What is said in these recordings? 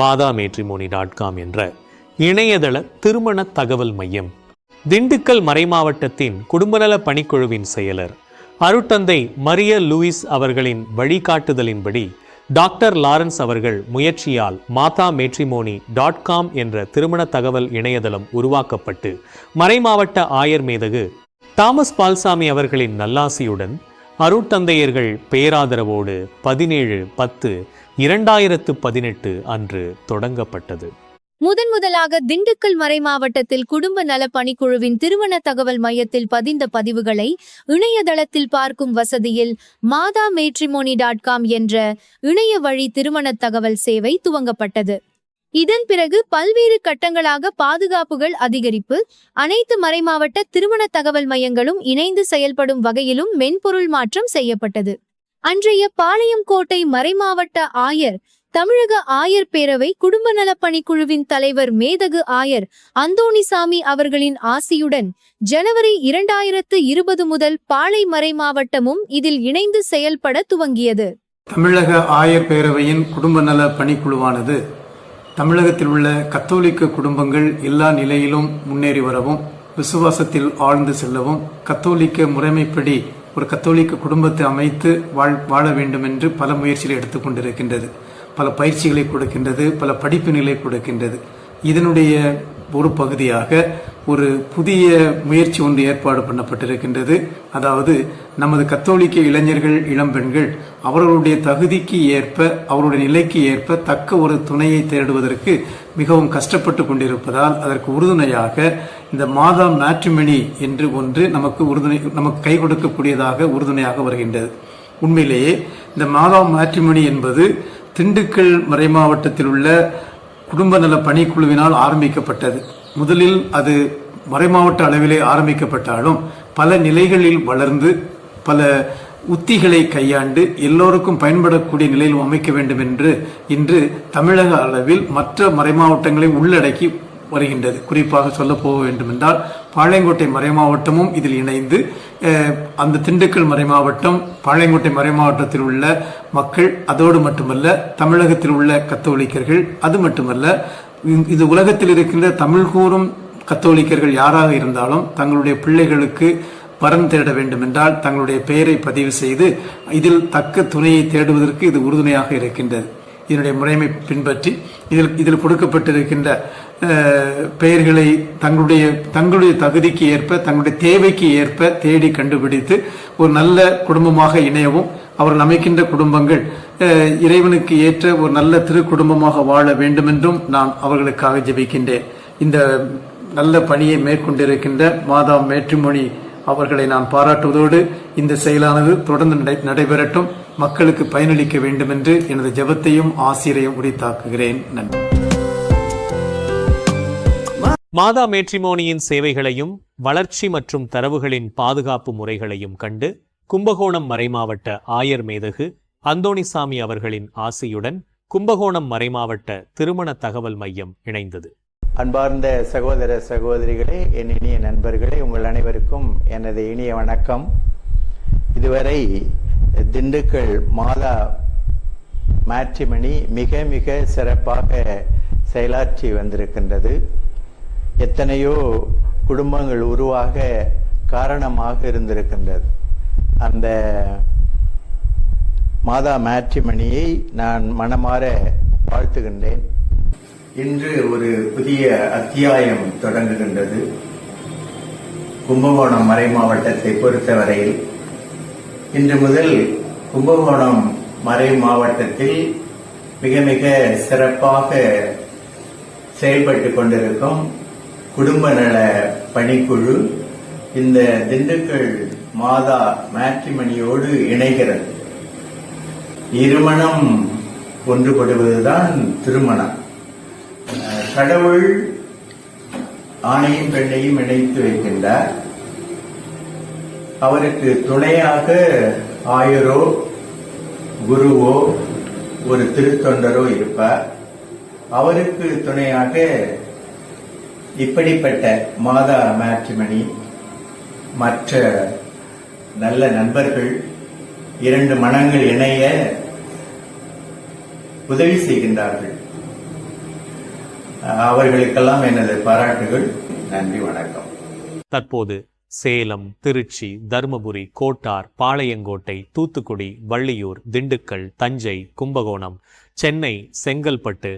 madhammatrimony.com என்ற இணையதள திருமண தகவல் மையம். திண்டுக்கல் மறைமாவட்டத்தின் குடும்பநல பணிக்குழுவின் செயலர் அருட்தந்தை மரிய லூயிஸ் அவர்களின் வழிகாட்டுதலின்படி டாக்டர் லாரன்ஸ் அவர்கள் முயற்சியால் madhammatrimony.com என்ற திருமண தகவல் இணையதளம் உருவாக்கப்பட்டு மறைமாவட்ட ஆயர் மேதகு தாமஸ் பால்சாமி அவர்களின் நல்லாசியுடன் அருட்தந்தையர்கள் பேராதரவோடு 17/10/2018 அன்று தொடங்கப்பட்டது. முதலாக திண்டுக்கல் மறை மாவட்டத்தில் குடும்ப நல பணிக்குழுவின் திருமண தகவல் மையத்தில் பதிந்த பதிவுகளை இணையதளத்தில் பார்க்கும் வசதியில் madhammatrimony.com என்ற இணைய வழி திருமண தகவல் சேவை துவங்கப்பட்டது. இதன் பிறகு பல்வேறு கட்டங்களாக பாதுகாப்புகள் அதிகரிப்பு, அனைத்து மறைமாவட்ட திருமண தகவல் மையங்களும் இணைந்து செயல்படும் வகையிலும் மென்பொருள் மாற்றம் செய்யப்பட்டது. அன்றைய பாளையங்கோட்டை மறைமாவட்ட ஆயர், தமிழக ஆயர் பேரவை குடும்ப நலப்பணிக்குழுவின் தலைவர் மேதகு ஆயர் அந்தோணிசாமி அவர்களின் ஆசியுடன் ஜனவரி 2020 முதல் பாளை மறை மாவட்டமும் இதில் இணைந்து செயல்பட துவங்கியது. தமிழக ஆயர் பேரவையின் குடும்ப நல பணிக்குழுவானது தமிழகத்தில் உள்ள கத்தோலிக்க குடும்பங்கள் எல்லா நிலையிலும் முன்னேறி வரவும், விசுவாசத்தில் ஆழ்ந்து செல்லவும், கத்தோலிக்க முறைமைப்படி ஒரு கத்தோலிக்க குடும்பத்தை அமைத்து வாழ வேண்டும் என்று பல முயற்சிகளை எடுத்துக்கொண்டிருக்கின்றது. பல பயிற்சிகளை கொடுக்கின்றது, பல படிப்பினைகளை கொடுக்கின்றது. இதனுடைய ஒரு பகுதியாக ஒரு புதிய முயற்சி ஒன்று ஏற்பாடு பண்ணப்பட்டிருக்கின்றது. அதாவது நமது கத்தோலிக்க இளைஞர்கள், இளம்பெண்கள் அவர்களுடைய தகுதிக்கு ஏற்ப, அவருடைய நிலைக்கு ஏற்ப தக்க ஒரு துணையை தேடுவதற்கு மிகவும் கஷ்டப்பட்டு கொண்டிருப்பதால் அதற்கு உறுதுணையாக இந்த madhammatrimony என்று ஒன்று நமக்கு கை கொடுக்கக்கூடியதாக உறுதுணையாக வருகின்றது. உண்மையிலேயே இந்த madhammatrimony என்பது திண்டுக்கல் மறைமாவட்டத்தில் உள்ள குடும்ப நல பணிக்குழுவினால் ஆரம்பிக்கப்பட்டது. முதலில் அது மறைமாவட்ட அளவிலே ஆரம்பிக்கப்பட்டாலும் பல நிலைகளில் வளர்ந்து பல உத்திகளை கையாண்டு எல்லோருக்கும் பயன்படக்கூடிய நிலையில் அமைக்க வேண்டும் என்று இன்று தமிழக அளவில் மற்ற மறைமாவட்டங்களை உள்ளடக்கி வருகின்றது. குறிப்பாக சொல்ல போக வேண்டும் என்றால் பாளையங்கோட்டை மறைமாவட்டமும் இதில் இணைந்து அந்த திண்டுக்கல் மறைமாவட்டம், பாளையங்கோட்டை மறைமாவட்டத்தில் உள்ள மக்கள், அதோடு மட்டுமல்ல தமிழகத்தில் உள்ள கத்தோலிக்கர்கள், அது மட்டுமல்ல இது உலகத்தில் இருக்கின்ற தமிழ் கூறும் கத்தோலிக்கர்கள் யாராக இருந்தாலும் தங்களுடைய பிள்ளைகளுக்கு வரன் தேட வேண்டும் என்றால் தங்களுடைய பெயரை பதிவு செய்து இதில் தக்க துணையை தேடுவதற்கு இது உறுதுணையாக இருக்கின்றது. இதனுடைய முறைமை பின்பற்றி இதில் கொடுக்கப்பட்டிருக்கின்ற பெயர்களை தங்களுடைய தகுதிக்கு ஏற்ப, தங்களுடைய தேவைக்கு ஏற்ப தேடி கண்டுபிடித்து ஒரு நல்ல குடும்பமாக இணையவும், அவர்கள் அமைக்கின்ற குடும்பங்கள் இறைவனுக்கு ஏற்ற ஒரு நல்ல திரு குடும்பமாக வாழ வேண்டும் என்றும் நான் அவர்களுக்காக ஜெபிக்கின்றேன். இந்த நல்ல பணியை மேற்கொண்டிருக்கின்ற madhammatrimony அவர்களை நான் பாராட்டுவதோடு இந்த செயலானது தொடர்ந்து நடைபெறட்டும், மக்களுக்கு பயனளிக்க வேண்டும் என்று எனது ஜெபத்தையும் ஆசிரியையும் உரித்தாக்குகிறேன். நன்றி. madhammatrimonyயின் சேவைகளையும் வளர்ச்சி மற்றும் தரவுகளின் பாதுகாப்பு முறைகளையும் கண்டு கும்பகோணம் மறைமாவட்ட ஆயர் மேதகு அந்தோணிசாமி அவர்களின் ஆசியுடன் கும்பகோணம் மறைமாவட்ட திருமண தகவல் மையம் இணைந்தது. அன்பார்ந்த சகோதர சகோதரிகளே, என் இனிய நண்பர்களே, உங்கள் அனைவருக்கும் எனது இனிய வணக்கம். இதுவரை திண்டுக்கல் madhammatrimony மிக மிக சிறப்பாக செயலாற்றி வந்திருக்கின்றது. எத்தனையோ குடும்பங்கள் உருவாக காரணமாக இருந்திருக்கின்றது. அந்த madhammatrimonyயை நான் மனமாற வாழ்த்துகின்றேன். இன்று ஒரு புதிய அத்தியாயம் தொடங்குகின்றது. கும்பகோணம் மறை மாவட்டத்தை பொறுத்தவரையில் இன்று முதல் கும்பகோணம் மறை மாவட்டத்தில் மிக மிக சிறப்பாக செயல்பட்டு கொண்டிருக்கும் குடும்ப நல பணிக்குழு இந்த திண்டுக்கல் madhammatrimonyயோடு இணைகிறது. இருமணம் ஒன்றுபடுவதுதான் திருமணம். கடவுள் ஆணையும் பெண்ணையும் இணைத்து வைக்கின்றார். அவருக்கு துணையாக ஆயரோ குருவோ ஒரு திருத்தொண்டரோ இருப்பார். அவருக்கு துணையாக இப்படிப்பட்ட madhammatrimony மற்ற நல்ல நண்பர்கள், இரண்டு மனங்கள் இணைய உதவி செய்கின்றார்கள். அவர்களுக்கெல்லாம் எனது பாராட்டுகள். நன்றி, வணக்கம். தற்போது சேலம், திருச்சி, தருமபுரி, கோட்டார், பாளையங்கோட்டை, தூத்துக்குடி, வள்ளியூர், திண்டுக்கல், தஞ்சை, கும்பகோணம், சென்னை, செங்கல்பட்டு,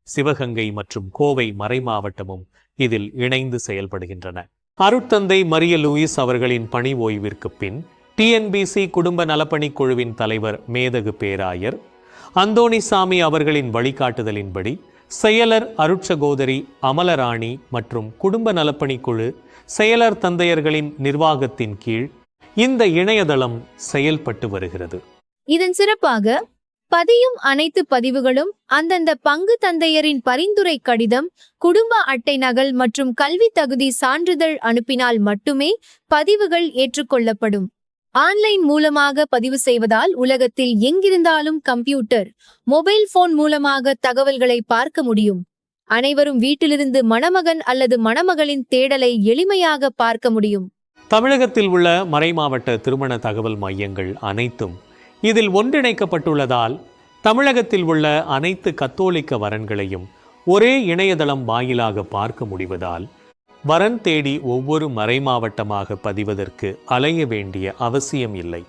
சிவகங்கை மற்றும் கோவை மறைமாவட்டமும் இதில் இணைந்து செயல்படுகின்றன. அருட்தந்தை மரிய லூயிஸ் அவர்களின் பணி ஓய்விற்கு பின் டிஎன்பிசி குடும்ப நலப்பணிக் குழுவின் தலைவர் மேதகு பேராயர் அந்தோணிசாமி அவர்களின் வழிகாட்டுதலின்படி செயலர் அருட்சகோதரி அமலராணி மற்றும் குடும்ப நலப்பணிக்குழு செயலர் தந்தையர்களின் நிர்வாகத்தின் கீழ் இந்த இணையதளம் செயல்பட்டு வருகிறது. இதன் சிறப்பாக பதியும் அனைத்து பதிவுகளும் அந்தந்த பங்கு தந்தையரின் பரிந்துரை கடிதம், குடும்ப அட்டை நகல் மற்றும் கல்வி தகுதி சான்றிதழ் அனுப்பினால் மட்டுமே பதிவுகள் ஏற்றுக்கொள்ளப்படும். ஆன்லைன் மூலமாக பதிவு செய்வதால் உலகத்தில் எங்கிருந்தாலும் கம்ப்யூட்டர், மொபைல் போன் மூலமாக தகவல்களை பார்க்க முடியும். அனைவரும் வீட்டிலிருந்து மணமகன் அல்லது மணமகளின் தேடலை எளிமையாக பார்க்க முடியும். தமிழகத்தில் உள்ள மறைமாவட்ட திருமண தகவல் மையங்கள் அனைத்தும் இதில் ஒன்றிணைக்கப்பட்டுள்ளதால் தமிழகத்தில் உள்ள அனைத்து கத்தோலிக்க வரன்களையும் ஒரே இணையதளம் வாயிலாக பார்க்க முடிவதால் வரன் தேடி ஒவ்வொரு மறைமாவட்டமாக பதிவதற்கு அலைய வேண்டிய அவசியம் இல்லை.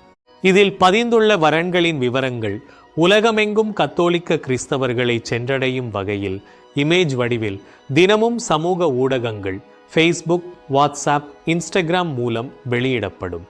இதில் பதிந்துள்ள வரன்களின் விவரங்கள் உலகமெங்கும் கத்தோலிக்க கிறிஸ்தவர்களை சென்றடையும் வகையில் இமேஜ் வடிவில் தினமும் சமூக ஊடகங்கள் ஃபேஸ்புக், வாட்ஸ்அப், இன்ஸ்டாகிராம் மூலம் வெளியிடப்படும்.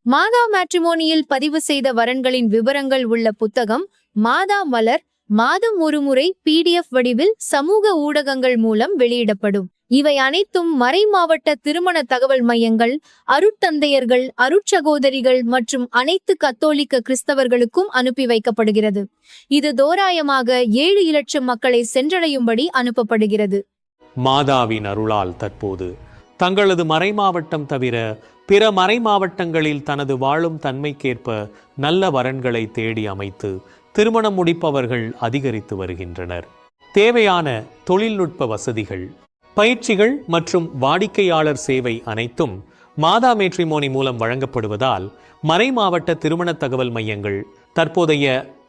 மாதா மேட்ரிமோனியில் பதிவு செய்த வரன்களின் விவரங்கள் உள்ள புத்தகம் மாதா மலர் மாதம் ஒருமுறை PDF வடிவில் சமூக ஊடகங்கள் மூலம் வெளியிடப்படும். இவை அனைத்தும் மறைமாவட்ட திருமண தகவல் மையங்கள், அருட்தந்தையர்கள், அருட்சகோதரிகள் மற்றும் அனைத்து கத்தோலிக்க கிறிஸ்தவர்களுக்கும் அனுப்பி வைக்கப்படுகிறது. இது தோராயமாக 7 இலட்சம் மக்களை சென்றடையும்படி அனுப்பப்படுகிறது. மாதாவின் அருளால் தற்போது தங்களது மறைமாவட்டம் தவிர பிற மறைமாவட்டங்களில் தனது வாழும் தன்மைக்கேற்ப நல்ல வரன்களை தேடி அமைத்து திருமணம் முடிப்பவர்கள் அதிகரித்து வருகின்றனர். தேவையான தொழில்நுட்ப வசதிகள், பயிற்சிகள் மற்றும் வாடிக்கையாளர் சேவை அனைத்தும் மாதா மேட்ரிமோனி மூலம் வழங்கப்படுவதால் மறைமாவட்ட திருமண தகவல் மையங்கள் தற்போதைய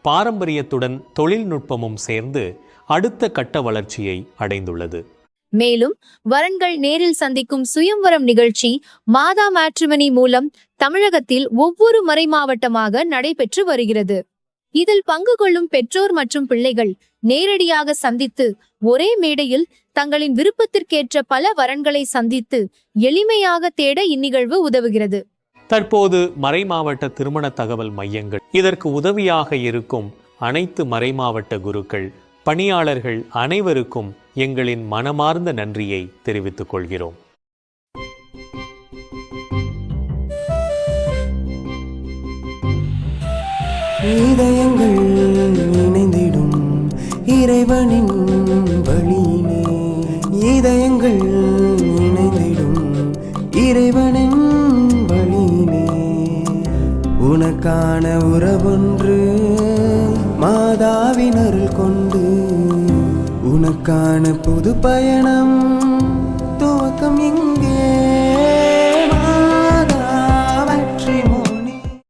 பாரம்பரியத்துடன் தொழில்நுட்பமும் சேர்ந்து அடுத்த கட்ட வளர்ச்சியை அடைந்துள்ளது. மேலும் வரன்கள் நேரில் சந்திக்கும் சுயம்வரம் நிகழ்ச்சி மாதா மேட்ரிமனி மூலம் தமிழகத்தில் ஒவ்வொரு மறைமாவட்டமாக நடைபெற்று வருகிறது. இதில் பங்கு கொள்ளும் பெற்றோர் மற்றும் பிள்ளைகள் நேரடியாக சந்தித்து ஒரே மேடையில் தங்களின் விருப்பத்திற்கேற்ற பல வரன்களை சந்தித்து எளிமையாக தேட இந்நிகழ்வு உதவுகிறது. தற்போது மறைமாவட்ட திருமண தகவல் மையங்கள் இதற்கு உதவியாக இருக்கும் அனைத்து மறைமாவட்ட குருக்கள், பணியாளர்கள் அனைவருக்கும் எங்களின் மனமார்ந்த நன்றியை தெரிவித்துக் கொள்கிறோம். இதயங்கள் இணைந்திடும் இறைவனின் வழியிலே, இதயங்கள் இணைந்திடும் இறைவனின் வழியிலே, உனக்கான உறவொன்று மாதாவின் அருள் கொண்டு, உனக்கான புது பயணம்